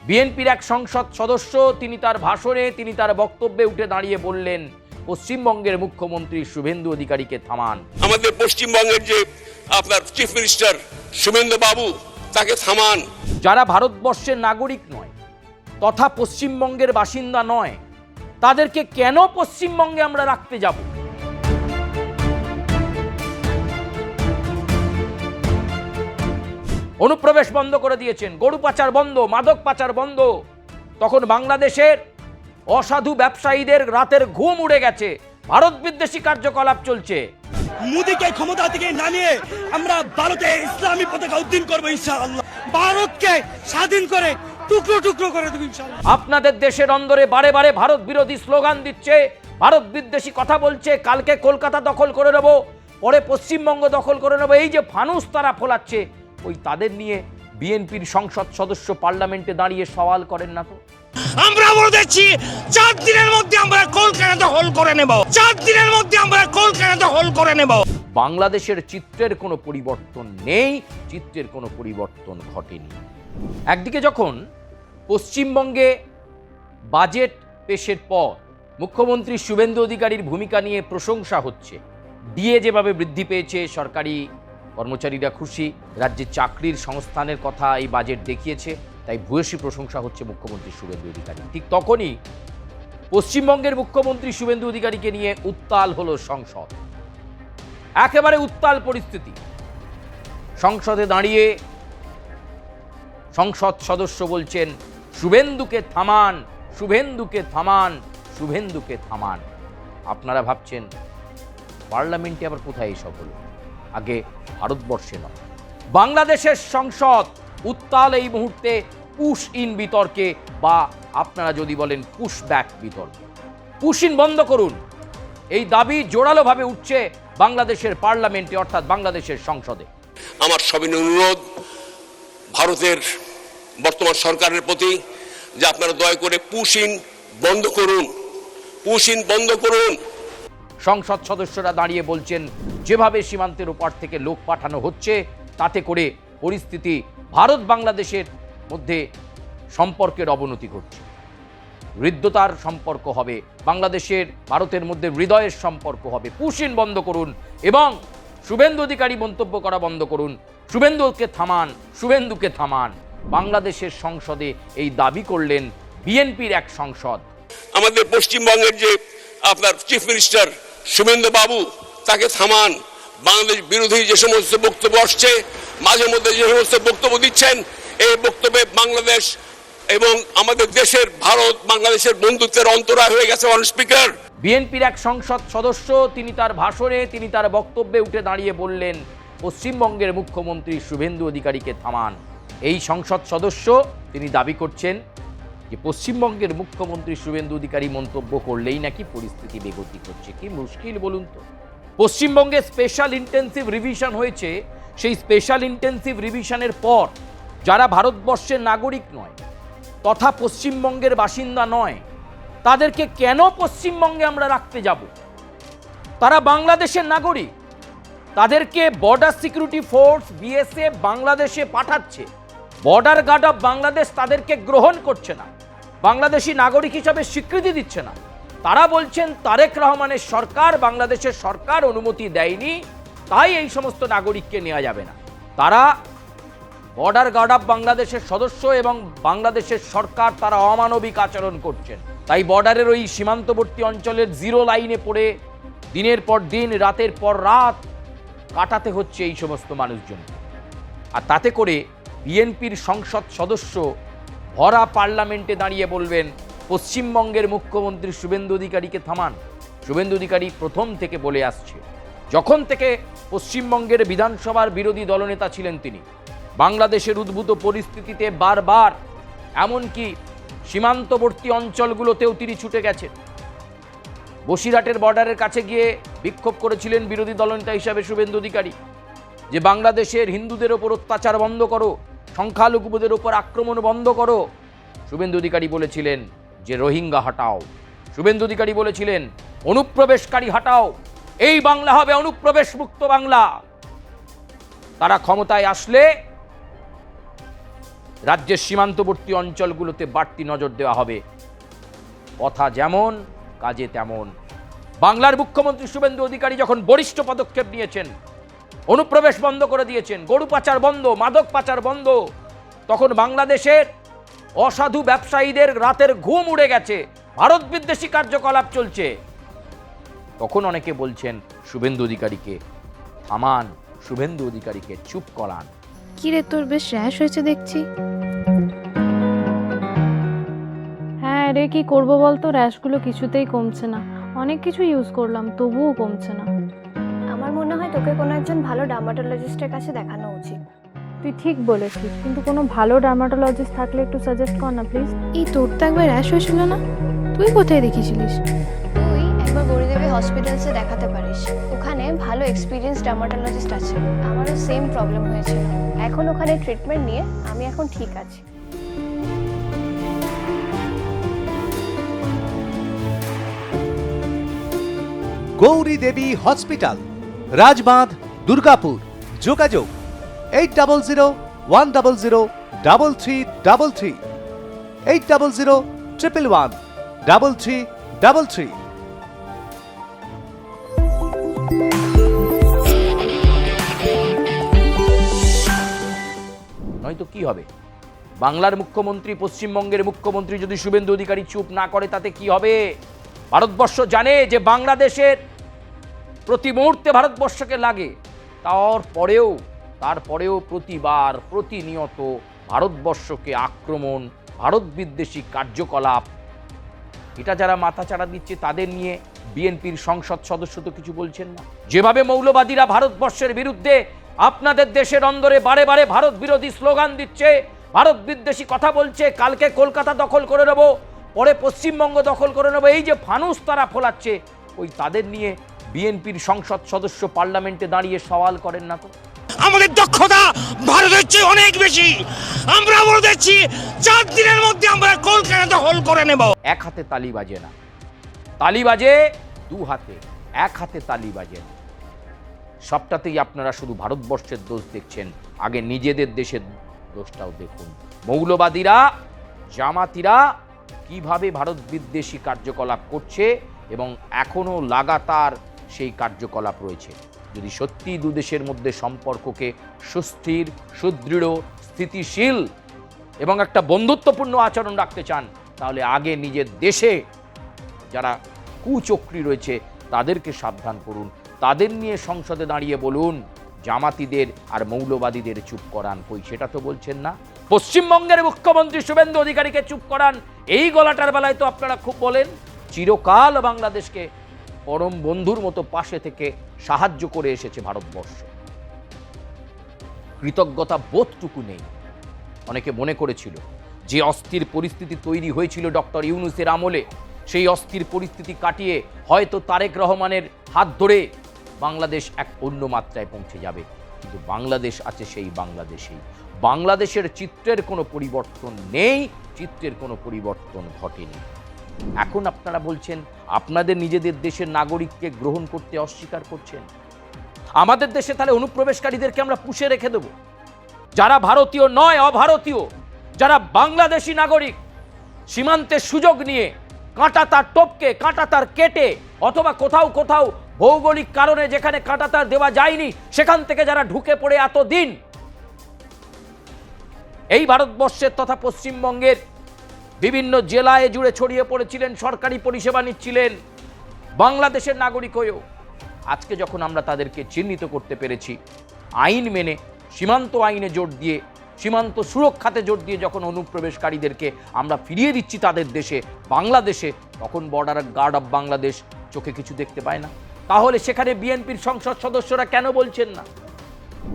বিএনপির এক সংসদ সদস্য তিনি তার ভাষণে তিনি তার বক্তব্যে উঠে দাঁড়িয়ে বললেন পশ্চিমবঙ্গের মুখ্যমন্ত্রী শুভেন্দু অধিকারীকে থামান। আমাদের পশ্চিমবঙ্গের যে আপনার চিফ মিনিস্টার শুভেন্দু বাবু, তাকে থামান। যারা ভারতবর্ষের নাগরিক নয় তথা পশ্চিমবঙ্গের বাসিন্দা নয়, তাদেরকে কেন পশ্চিমবঙ্গে আমরা রাখতে যাব? অনুপ্রবেশ বন্ধ করে দিয়েছেন, গরু পাচার বন্ধ, মাদক পাচার বন্ধ। তখন বাংলাদেশের অসাধু ব্যবসায়ীদের রাতের ঘুম উড়ে গেছে, ভারত বিদ্বেষী কার্যকলাপ চলছে। মোদীকে ক্ষমতা থেকে নামিয়ে আমরা ভারতে ইসলামী পতাকা উদ্দিন করবো ইনশাআল্লাহ। ভারতকে স্বাধীন করে টুকরো টুকরো করে দেবো ইনশাআল্লাহ। আপনাদের দেশের অন্দরে বারে বারে ভারত বিরোধী স্লোগান দিচ্ছে, ভারত বিদ্বেষী কথা বলছে। কালকে কলকাতা দখল করে নেব, পরে পশ্চিমবঙ্গ দখল করে নেব, এই যে ফানুস তারা ফোলাচ্ছে, ওই তাদের নিয়ে বিএনপির সংসদ সদস্য পার্লামেন্টে দাঁড়িয়ে সওয়াল করেন না তো? আমরা বলেছি 4 দিনের মধ্যে আমরা কলকাতা দখল করে নেব, 4 দিনের মধ্যে আমরা কলকাতা দখল করে নেব। বাংলাদেশের চিত্রের কোনো পরিবর্তন নেই, চিত্রের কোনো পরিবর্তন ঘটেনি। একদিকে যখন পশ্চিমবঙ্গে বাজেট পেশের পর মুখ্যমন্ত্রী শুভেন্দু অধিকারীর ভূমিকা নিয়ে প্রশংসা হচ্ছে, ডিএ যেভাবে বৃদ্ধি পেয়েছে, সরকারি কর্মচারীরা খুশি, রাজ্যে চাকরির সংস্থানের কথা এই বাজেট দেখিয়েছে, তাই ভূয়সী প্রশংসা হচ্ছে মুখ্যমন্ত্রী শুভেন্দু অধিকারী। ঠিক তখনই পশ্চিমবঙ্গের মুখ্যমন্ত্রী শুভেন্দু অধিকারীকে নিয়ে উত্তাল হলো সংসদ, একেবারে উত্তাল পরিস্থিতি। সংসদে দাঁড়িয়ে সংসদ সদস্য বলছেন শুভেন্দুকে থামান, শুভেন্দুকে থামান, শুভেন্দুকে থামান। আপনারা ভাবছেন পার্লামেন্টে আবার কোথায় এসব হলো? আগে ভারতবর্ষে নয়, বাংলাদেশের সংসদ উত্তাল এই মুহূর্তে পুশ ইন বিতর্কে, বা আপনারা যদি বলেন পুশ ব্যাক বিতর্কে। পুশ ইন বন্ধ করুন, এই দাবি জোরালোভাবে উঠছে বাংলাদেশের পার্লামেন্টে, অর্থাৎ বাংলাদেশের সংসদে। আমার সবিনয় অনুরোধ ভারতের বর্তমান সরকারের প্রতি যে আপনারা দয়া করে পুশ-ইন বন্ধ করুন, পুশ-ইন বন্ধ করুন। সংসদ সদস্যরা দাঁড়িয়ে বলছেন যেভাবে সীমান্তের ওপার থেকে লোক পাঠানো হচ্ছে, তাতে করে পরিস্থিতি ভারত বাংলাদেশের মধ্যে সম্পর্কের অবনতি ঘটছে, হৃদ্যতার সম্পর্ক হবে, বাংলাদেশের ভারতের মধ্যে হৃদয়ের সম্পর্ক হবে। পুশ-ইন বন্ধ করুন এবং শুভেন্দু অধিকারী মন্তব্য করা বন্ধ করুন, শুভেন্দুকে থামান, শুভেন্দুকে থামান। বাংলাদেশের সংসদে এই দাবি করলেন বিএনপির এক সংসদ। আমাদের পশ্চিমবঙ্গের যে আপনার চিফ মিনিস্টার শুভেন্দু বাবু, তাকে থামান। বাংলাদেশ বিরোধী যে সমস্ত বক্তব্য আসছে, মাঝে মধ্যে যে সমস্ত বক্তব্য দিচ্ছেন, এই বক্তব্যে বাংলাদেশ এবং আমাদের দেশের ভারত বাংলাদেশের বন্ধুত্বের অন্তরায় হয়ে গেছে। স্পিকার, বিএনপির এক সংসদ সদস্য তিনি তার ভাষণে তিনি তার বক্তব্যে উঠে দাঁড়িয়ে বললেন পশ্চিমবঙ্গের মুখ্যমন্ত্রী শুভেন্দু অধিকারীকে থামান। এই সংসদ সদস্য তিনি দাবি করছেন যে পশ্চিমবঙ্গের মুখ্যমন্ত্রী শুভেন্দু অধিকারী মন্তব্য করলেই নাকি পরিস্থিতি বেগতি করছে। কি মুশকিল বলুন তো? পশ্চিমবঙ্গে স্পেশাল ইন্টেন্সিভ রিভিশন হয়েছে, সেই স্পেশাল ইন্টেন্সিভ রিভিশনের পর যারা ভারতবর্ষের নাগরিক নয় তথা পশ্চিমবঙ্গের বাসিন্দা নয়, তাদেরকে কেন পশ্চিমবঙ্গে আমরা রাখতে যাব? তারা বাংলাদেশের নাগরিক, তাদেরকে বর্ডার সিকিউরিটি ফোর্স বিএসএফ বাংলাদেশে পাঠাচ্ছে, বর্ডার গার্ড অফ বাংলাদেশ তাদেরকে গ্রহণ করছে না, বাংলাদেশি নাগরিক হিসাবে স্বীকৃতি দিচ্ছে না। তারা বলছেন তারেক রহমানের সরকার, বাংলাদেশের সরকার অনুমতি দেয়নি, তাই এই সমস্ত নাগরিককে নেওয়া যাবে না। তারা বর্ডার গার্ড অফ বাংলাদেশের সদস্য এবং বাংলাদেশের সরকার তারা অমানবিক আচরণ করছেন, তাই বর্ডারের ওই সীমান্তবর্তী অঞ্চলের জিরো লাইনে পড়ে দিনের পর দিন, রাতের পর রাত কাটাতে হচ্ছে এই সমস্ত মানুষজন। আর তাতে করে বিএনপির সংসদ সদস্য ভরা পার্লামেন্টে দাঁড়িয়ে বলবেন পশ্চিমবঙ্গের মুখ্যমন্ত্রী শুভেন্দু অধিকারীকে থামান। শুভেন্দু অধিকারী প্রথম থেকে বলে আসছে, যখন থেকে পশ্চিমবঙ্গের বিধানসভার বিরোধী দলনেতা ছিলেন তিনি, বাংলাদেশের উদ্ভূত পরিস্থিতিতে বারবার এমনকি সীমান্তবর্তী অঞ্চলগুলোতেও তিনি ছুটে গেছেন। বসিরহাটের বর্ডারের কাছে গিয়ে বিক্ষোভ করেছিলেন বিরোধী দলনেতা হিসাবে শুভেন্দু অধিকারী, যে বাংলাদেশের হিন্দুদের ওপর অত্যাচার বন্ধ করো, সংখ্যালঘুদের ওপর আক্রমণ বন্ধ করো। শুভেন্দু অধিকারী বলেছিলেন যে রোহিঙ্গা হটাও, শুভেন্দু অধিকারী বলেছিলেন অনুপ্রবেশকারী হটাও, এই বাংলা হবে অনুপ্রবেশ মুক্ত বাংলা। তারা ক্ষমতায় আসলে রাজ্যের সীমান্তবর্তী অঞ্চলগুলোতে বাড়তি নজর দেওয়া হবে। কথা যেমন কাজে তেমন। বাংলার মুখ্যমন্ত্রী শুভেন্দু অধিকারী যখন বরিষ্ঠ পদক্ষেপ নিয়েছেন, অনুপ্রবেশ বন্ধ করে দিয়েছেন, গরু পাচার বন্ধ, মাদক পাচার বন্ধ, তখন বাংলাদেশের অসাধু ব্যবসায়ীদের রাতের ঘুম উড়ে গেছে, ভারত বিদ্বেষী কার্যকলাপ চলছে। তখন অনেকে বলছেন শুভেন্দু অধিকারীকে থামান, শুভেন্দু অধিকারীকে চুপ করান। কিরে, তোর বেশ র্যাশ হয়েছে দেখছি। হ্যাঁ রে, কি করবো বলতো, র্যাশগুলো কিছুতেই কমছে না। অনেক কিছু ইউজ করলাম তবুও কমছে না। আমার মনে হয় তোকে কোনো একজন ভালো ডার্মাটোলজিস্টের কাছে দেখানো উচিত। তুই ঠিক বলেছিস, কিন্তু কোনো ভালো ডার্মাটোলজিস্ট থাকলে একটু সাজেস্ট কর না প্লিজ। এই তোর তো একবার র্যাশ হয়েছিল না? তুই কোথায় দেখিয়েছিলিস? তুই একবার গৌরীদেবী হসপিটালসে দেখাতে পারিস, ওখানে ভালো এক্সপিরিয়েন্স ডার্মাটোলজিস্ট আছে। আমারও সেম প্রবলেম হয়েছিল, এখন ওখানে ট্রিটমেন্ট নিয়ে আমি এখন ঠিক আছি। গৌরী দেবী হসপিটাল, রাজবাঁধ, দুর্গাপুর। যোগাযোগ 8001003333, 8001113333। নয়তো কি হবে? বাংলার মুখ্যমন্ত্রী, পশ্চিমবঙ্গের মুখ্যমন্ত্রী যদি শুভেন্দু অধিকারী চুপ না করে তাতে কি হবে? ভারতবর্ষ জানে যে বাংলাদেশের প্রতি মুহূর্তে ভারতবর্ষকে লাগে, তারপরেও প্রতিবার প্রতিনিয়ত ভারতবর্ষকে আক্রমণ, ভারত বিদ্বেষী কার্যকলাপ, এটা যারা মাথাচাড়া দিচ্ছে তাদের নিয়ে বিএনপির সংসদ সদস্য তো কিছু বলছেন না। যেভাবে মৌলবাদীরা ভারতবর্ষের বিরুদ্ধে আপনাদের দেশের অন্দরে বারে বারে ভারত বিরোধী স্লোগান দিচ্ছে, ভারত বিদ্বেষী কথা বলছে, কালকে কলকাতা দখল করে নেব, পরে পশ্চিমবঙ্গ দখল করে নেব, এই যে ফানুস তারা ফোলাচ্ছে, ওই তাদের নিয়ে বিএনপির সংসদ সদস্য পার্লামেন্টে দাঁড়িয়ে সওয়াল করেন না তো? আমাদের দক্ষতা ভারতের চেয়ে অনেক বেশি। আমরা বলে দিচ্ছি 4 দিনের মধ্যে আমরা কলকাতা দখল করে নেব। এক হাতে তালি বাজে না, তালি বাজে দু হাতে, এক হাতে তালি বাজে না। সবটাতেই আপনারা শুধু ভারতবর্ষের দোষ দেখছেন, আগে নিজেদের দেশের দোষটাও দেখুন। মৌলবাদীরা, জামাতিরা কিভাবে ভারত বিদ্বেষী কার্যকলাপ করছে এবং এখনো লাগাতার সেই কার্যকলাপ রয়েছে। যদি সত্যি দুদেশের মধ্যে সম্পর্ককে সুস্থির, সুদৃঢ়, স্থিতিশীল এবং একটা বন্ধুত্বপূর্ণ আচরণ রাখতে চান, তাহলে আগে নিজের দেশে যারা কুচক্রী রয়েছে তাদেরকে সাবধান করুন, তাদের নিয়ে সংসদে দাঁড়িয়ে বলুন জামাতিদের আর মৌলবাদীদের চুপ করান। কই সেটা তো বলছেন না। পশ্চিমবঙ্গের মুখ্যমন্ত্রী শুভেন্দু অধিকারীকে চুপ করান, এই গলাটার বেলায় তো আপনারা খুব বলেন। চিরকাল বাংলাদেশকে পরম বন্ধুর মতো পাশে থেকে সাহায্য করে এসেছে ভারতবর্ষ, কৃতজ্ঞতা বোধটুকু নেই। অনেকে মনে করেছিল যে অস্থির পরিস্থিতি তৈরি হয়েছিল ডক্টর ইউনূসের আমলে, সেই অস্থির পরিস্থিতি কাটিয়ে হয়তো তারেক রহমানের হাত ধরে বাংলাদেশ এক অন্য মাত্রায় পৌঁছে যাবে। কিন্তু বাংলাদেশ আছে সেই বাংলাদেশেই। বাংলাদেশের চিত্রের কোনো পরিবর্তন নেই, চিত্রের কোনো পরিবর্তন ঘটেনি। এখন আপনারা বলছেন আপনাদের নিজেদের দেশের নাগরিককে গ্রহণ করতে অস্বীকার করছেন। আমাদের দেশে তাহলে অনুপ্রবেশকারীদেরকে আমরা পুষে রেখে দেব? যারা ভারতীয় নয়, অভারতীয়, যারা বাংলাদেশি নাগরিক, সীমান্তের সুযোগ নিয়ে কাঁটাতার টপকে, কাঁটাতার কেটে, অথবা কোথাও কোথাও ভৌগোলিক কারণে যেখানে কাঁটাতার দেওয়া যায়নি সেখান থেকে যারা ঢুকে পড়ে এতদিন এই ভারতবর্ষের তথা পশ্চিমবঙ্গের বিভিন্ন জেলায় জুড়ে ছড়িয়ে পড়েছিলেন, সরকারি পরিষেবা নিচ্ছিলেন, বাংলাদেশের নাগরিক হয়েও, আজকে যখন আমরা তাদেরকে চিহ্নিত করতে পেরেছি, আইন মেনে, সীমান্ত আইনে জোর দিয়ে, সীমান্ত সুরক্ষাতে জোর দিয়ে যখন অনুপ্রবেশকারীদেরকে আমরা ফিরিয়ে দিচ্ছি তাদের দেশে, বাংলাদেশে, তখন বর্ডার গার্ড অফ বাংলাদেশ চোখে কিছু দেখতে পায় না? তাহলে সেখানে বিএনপির সংসদ সদস্যরা কেন বলছেন না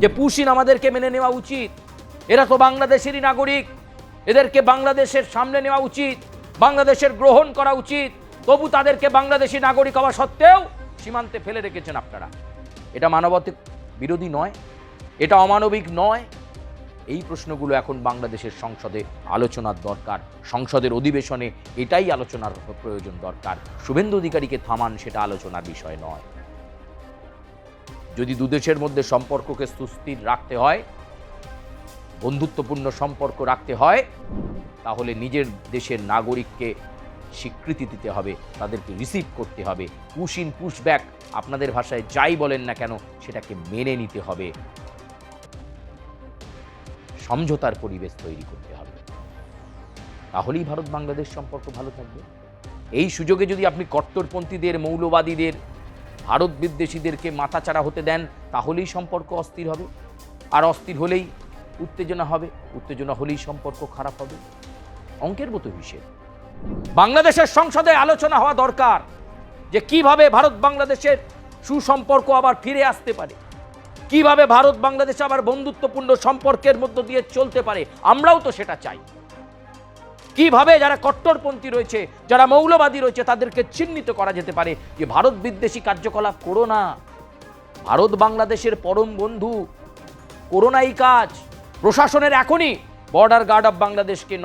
যে পুশিন আমাদেরকে মেনে নেওয়া উচিত? এরা তো বাংলাদেশেরই নাগরিক, এদেরকে বাংলাদেশের সামনে নেওয়া উচিত, বাংলাদেশের গ্রহণ করা উচিত। তবু তাদেরকে বাংলাদেশি নাগরিক হওয়া সত্ত্বেও সীমান্তে ফেলে রেখেছেন আপনারা। এটা মানবতা বিরোধী নয়? এটা অমানবিক নয়? এই প্রশ্নগুলো এখন বাংলাদেশের সংসদে আলোচনার দরকার, সংসদের অধিবেশনে এটাই আলোচনার প্রয়োজন দরকার। শুভেন্দু অধিকারীকে থামান সেটা আলোচনার বিষয় নয়। যদি দুদেশের মধ্যে সম্পর্ককে সুস্থির রাখতে হয় বন্ধুত্বপূর্ণ সম্পর্ক রাখতে হয় তাহলে নিজের দেশের নাগরিককে স্বীকৃতি দিতে হবে, তাদেরকে রিসিভ করতে হবে। পুশ ইন পুশ ব্যাক আপনাদের ভাষায় যাই বলেন না কেন সেটাকে মেনে নিতে হবে, সমঝোতার পরিবেশ তৈরি করতে হবে, তাহলেই ভারত বাংলাদেশ সম্পর্ক ভালো থাকবে। এই সুযোগে যদি আপনি কট্টরপন্থীদের, মৌলবাদীদের, ভারত বিদ্বেষীদেরকে মাথাচাড়া হতে দেন তাহলেই সম্পর্ক অস্থির হবে, আর অস্থির হলেই উত্তেজনা হবে, উত্তেজনা হলেই সম্পর্ক খারাপ হবে। অঙ্কের মতো হিসেব। বাংলাদেশের সংসদে আলোচনা হওয়া দরকার যে কিভাবে ভারত বাংলাদেশের সুসম্পর্ক আবার ফিরে আসতে পারে, কিভাবে ভারত বাংলাদেশ আবার বন্ধুত্বপূর্ণ সম্পর্কের মধ্য দিয়ে চলতে পারে। আমরাও তো সেটা চাই। কিভাবে যারা কট্টরপন্থী রয়েছে, যারা মৌলবাদী রয়েছে তাদেরকে চিহ্নিত করা যেতে পারে যে ভারত বিদ্বেষী কার্যকলাপ করো না, ভারত বাংলাদেশের পরম বন্ধু, করো না এই কাজ। প্রশাসনের এখনই বর্ডার গার্ড অফ বাংলাদেশকে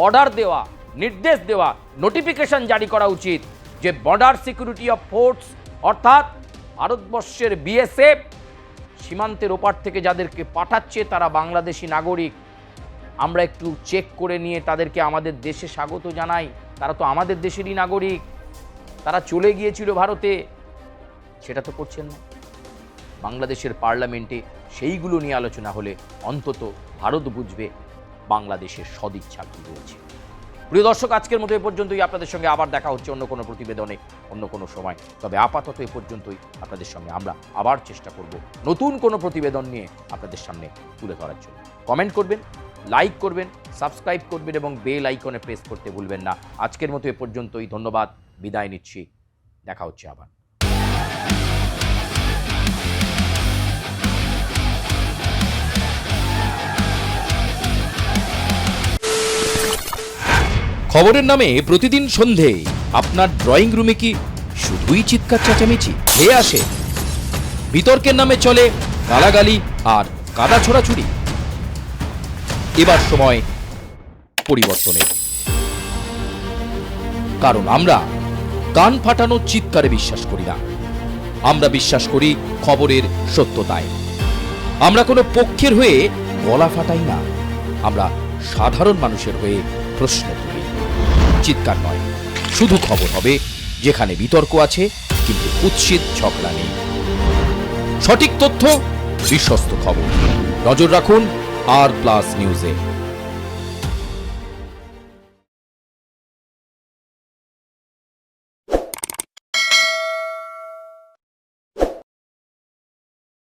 অর্ডার দেওয়া, নির্দেশ দেওয়া, নোটিফিকেশন জারি করা উচিত যে বর্ডার সিকিউরিটি অফ ফোর্স অর্থাৎ ভারতবর্ষের বিএসএফ সীমান্তের ওপার থেকে যাদেরকে পাঠাচ্ছে তারা বাংলাদেশি নাগরিক। আমরা একটু চেক করে নিয়ে তাদেরকে আমাদের দেশে স্বাগত জানাই। তারা তো আমাদের দেশেরই নাগরিক, তারা চলে গিয়েছিল ভারতে, সেটা তো করছেন না। বাংলাদেশের পার্লামেন্টে সেইগুলো নিয়ে আলোচনা হলে অন্তত ভারত বুঝবে বাংলাদেশের সদিচ্ছা কী রয়েছে। প্রিয় দর্শক, আজকের মতো এ পর্যন্তই। আপনাদের সঙ্গে আবার দেখা হচ্ছে অন্য কোনো প্রতিবেদনে, অন্য কোনো সময়। তবে আপাতত এ পর্যন্তই। আপনাদের সঙ্গে আমরা আবার চেষ্টা করব নতুন কোনো প্রতিবেদন নিয়ে আপনাদের সামনে তুলে ধরার জন্য। কমেন্ট করবেন, লাইক করবেন, সাবস্ক্রাইব করবেন এবং বেল আইকনে প্রেস করতে ভুলবেন না। আজকের মতো এ পর্যন্তই। ধন্যবাদ, বিদায় নিচ্ছি। দেখা হচ্ছে আবার। খবরের নামে প্রতিদিন সন্ধে আপনার ড্রয়িং রুমে কি শুধুই চিৎকার চেঁচামেচি খেয়ে আসে? বিতর্কের নামে চলে গালাগালি আর কাদা ছোড়াছুড়ি। এবার সময় পরিবর্তনের, কারণ আমরা কান ফাটানো চিৎকারে বিশ্বাস করি না। আমরা বিশ্বাস করি খবরের সত্যতায়। আমরা কোনো পক্ষের হয়ে গলা ফাটাই না, আমরা সাধারণ মানুষের হয়ে প্রশ্ন তুলি। চিৎকার নয়, শুধু খবর হবে যেখানে বিতর্ক আছে কিন্তু কুৎসিত ঝগড়া নেই। সঠিক তথ্য, বিশ্বস্ত খবর। নজর রাখুন আর প্লাস নিউজে।